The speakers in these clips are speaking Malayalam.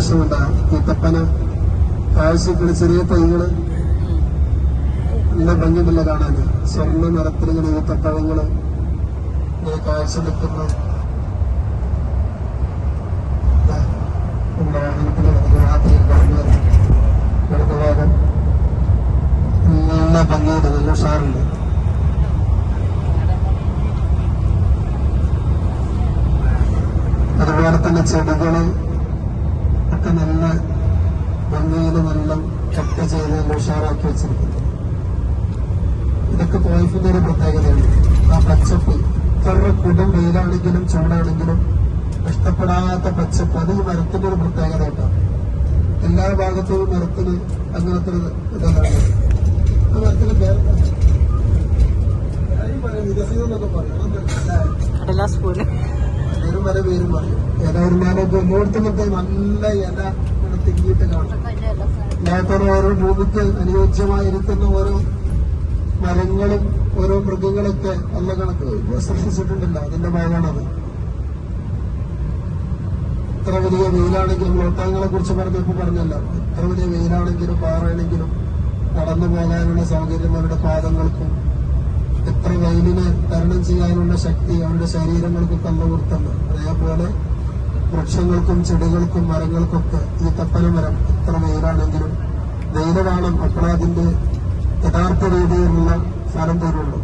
മാഷമുണ്ട ഈത്തപ്പന കാഴ്ചകള് ചെറിയ തൈകള് നല്ല ഭംഗിയുണ്ടല്ലോ കാണാന്. സ്വർണ്ണ നിറത്തിലിങ്ങനെ ഈത്തപ്പഴങ്ങള് ഇങ്ങനെ കാഴ്ച നിൽക്കുന്ന വാഹനത്തില് രാത്രി ഭാഗം നല്ല ഭംഗിയുണ്ട്, നല്ല ഉഷാറുണ്ട്. അതുപോലെ തന്നെ ചെടികള് ഒക്കെ നല്ല ഭംഗിയിൽ നല്ല കട്ട് ചെയ്ത് നല്ല ഉഷാറാക്കി വെച്ചിരിക്കുന്നു. ഇതൊക്കെ തോയിഫിന്റെ ഒരു പ്രത്യേകതയാണ്. ആ പച്ചപ്പ് എത്ര കൊടും വെയിലാണെങ്കിലും ചൂടാണെങ്കിലും ഇഷ്ടപ്പെടാത്ത പച്ചപ്പ്, അത് ഈ മരത്തിന്റെ ഒരു പ്രത്യേകത കേട്ടോ. എല്ലാ ഭാഗത്തും മരത്തിന് അങ്ങനത്തെ ഇതാണ്. ആ മരത്തിന് പേര് വികസിതെന്നൊക്കെ പറയും, പേരും വരെ പേരും പറയും. ഇല ഒരുമാനൊക്കെ എല്ലായിടത്തും നല്ല ഇല തിങ്ങിയിട്ട് കാണും. എല്ലാത്തോളം ഓരോ ഭൂമിക്ക് അനുയോജ്യമായിരിക്കുന്ന ഓരോ മരങ്ങളും ഓരോ മൃഗങ്ങളൊക്കെ നല്ല കണക്ക് സൃഷ്ടിച്ചിട്ടുണ്ടല്ലോ, അതിന്റെ ഭാഗമാണത്. എത്ര വലിയ വെയിലാണെങ്കിലും ലോട്ടാങ്ങളെ കുറിച്ച് പറഞ്ഞല്ലോ, എത്ര വലിയ വെയിലാണെങ്കിലും പാറയാണെങ്കിലും നടന്നു പോകാനുള്ള സൗകര്യം അവരുടെ പാദങ്ങൾക്കും, എത്ര വെയിലിനെ തരണം ചെയ്യാനുള്ള ശക്തി അവരുടെ ശരീരങ്ങൾക്ക് തന്നുകൊടുത്തുണ്ട്. അതേപോലെ വൃക്ഷങ്ങൾക്കും ചെടികൾക്കും മരങ്ങൾക്കൊക്കെ ഈ തപ്പന മരം എത്ര വെയിലാണെങ്കിലും വെയിൽ വേണം, അപ്പോഴതിന്റെ യഥാർത്ഥ രീതിയിലുള്ള ഫലം തരുള്ളൂ.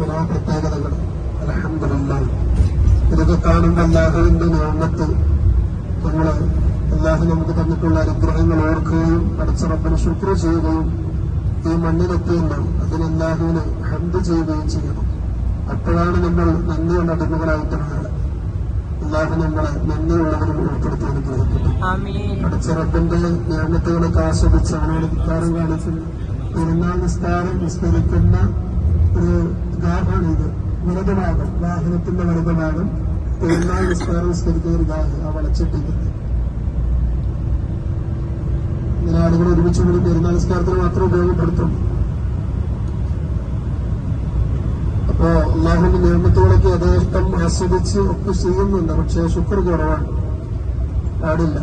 ഓരോ പ്രത്യേകതകൾ അൽഹംദുലില്ലാഹ്. ഇതൊക്കെ കാണുമ്പോൾ അല്ലാഹുവിന്റെ നിഅമത്ത്, നമ്മള് അല്ലാഹു നമുക്ക് തന്നിട്ടുള്ള അനുഗ്രഹങ്ങൾ ഓർക്കുകയും പടച്ച റബ്ബിന് ശുക്ർ ചെയ്യുകയും ഈ മണ്ണിലെത്തിയല്ലോ അതിന് അല്ലാഹുവിന് ഹംദ് ചെയ്യുകയും ചെയ്യണം. അപ്പോഴാണ് നമ്മൾ നന്ദിയുള്ള അടിമകളായിട്ടുള്ളത്. അല്ലാഹു നമ്മളെ നന്ദിയുള്ളവരും ഉൾപ്പെടുത്തി അനുഗ്രഹിക്കുന്നു. പടച്ച റബ്ബിന്റെ നിഅമത്തുകളൊക്കെ ആസ്വദിച്ച് അവനോട് ധിക്കാരം കാണിക്കുന്ന പെരുന്നാൾ നിസ്കാരം നിസ്കരിക്കുന്ന ഒരു ഗാഹാണ് ഇത്. വലതുഭാഗം, വാഹനത്തിന്റെ വലതുഭാഗം പെരുന്നാൾ നിസ്കാരം നിസ്കരിക്കുന്ന ഒരു ഗാഹ്, ആ വളച്ചിട്ടിരിക്കുന്നത്. ഇങ്ങനെ ആളുകൾ ഒരുമിച്ച് കൂടി പെരുന്നാൾ നിസ്കാരത്തിന് മാത്രം ഉപയോഗപ്പെടുത്തും. അപ്പോ അല്ലാഹുവിന്റെ നിയമത്തുകളൊക്കെ യഥേഷ്ടം ആസ്വദിച്ച് ഒക്കെ ചെയ്യുന്നുണ്ട്. പക്ഷേ ശുക്ർ കുറവാണ്, പാടില്ല.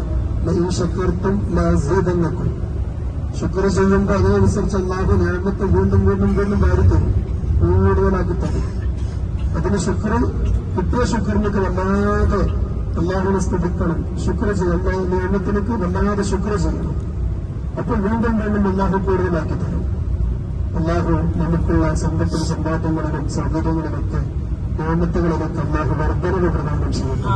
ഈ ശക്രത്തും ലാസീതങ്ങൾക്കും ശുക്ർ ചെയ്യുമ്പോൾ അതിനനുസരിച്ച് അല്ലാഹു നിയമത്ത് വീണ്ടും വീണ്ടും വീണ്ടും വാരിത്തരും, കൂടുതലാക്കി തരും. അതിന് ശുക്ർ കിട്ടിയ ശുക്രിനൊക്കെ വല്ലാതെ അല്ലാഹുവിനെ സ്തുതിക്കണം, ശുക്ർ ചെയ്യണം. നിയമത്തിനൊക്കെ വല്ലാതെ ശുക്ർ ചെയ്യണം. അപ്പൊ വീണ്ടും വീണ്ടും അല്ലാഹു കൂടുതലാക്കി തരും. അല്ലാഹു നമുക്കുള്ള സമ്പത്തും സമ്പാദ്യങ്ങളിലും സൗകര്യങ്ങളിലൊക്കെ നിയമത്തുകളിലൊക്കെ അല്ലാഹു വർദ്ധനവ് പ്രദാനം ചെയ്യുന്നു.